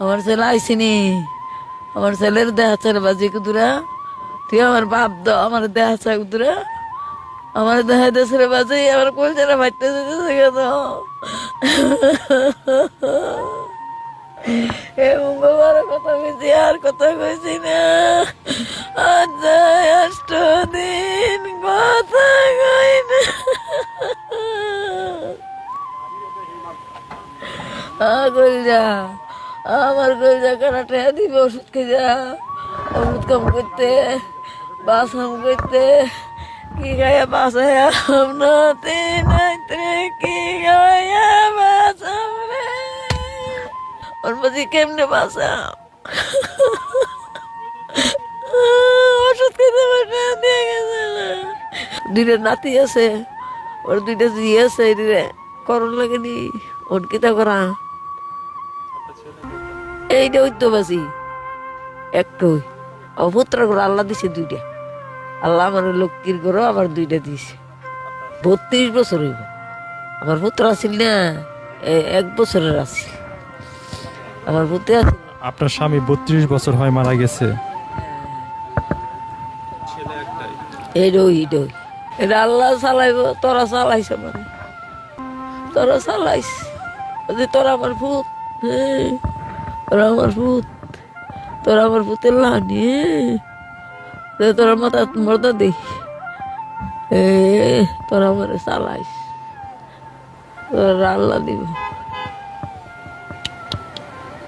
আমার ছেলে আইসিনি, আমার ছেলের দেহা ছেলে বাজি কুদুরা, তুই আমার বাপ দ আমার দেহা চা কুদুরা, আমার দেহা দেশের বাজে আমার কলচারা ভাইতে যেতেছে কেন? এ মঙ্গলবার কথা কইছি আর কথা কইছি না, আজ 8 দিন কথা কই না। কইরা আমার কইরা কারাটে দিবে ওষুধ খেয়ে ওষুধ কাম করতে বাসাম করতে কি গায়া বাসায় নাতে নাইতে কি গায়া বাসাম রে ওর মাঝে কেমনে বাসাম ওষুধ খেতে বসে দিয়ে গেছে না। দুইটা নাতি আছে, ওর দুইটা জি আছে, করণ লাগেনি ওর কিতা করা এইটা হইতো বাসি একটু অপুত্র করে আল্লাহ দিছে দুইটা, আল্লাহ আমার লক্ষ্মীর করো আবার দুইটা দিছে। 32 বছর হইব আমার পুত্র আছিল না, 1 বছরের আছে আমার পুত্র আছে। আপনার স্বামী 32 বছর হয় মারা গেছে। এইটাই এটা আল্লাহ চালাইব, তোরা চালাইছ মানে তোরা চালাইস, তোরা আমার ভূত, হ্যাঁ তোরা আমার ভূত, তোরা আমার ভূতের লানি, তোরা মাথা মর্দা দে, তোরা আমার চালাইস, তোরা আল্লাহ দিব।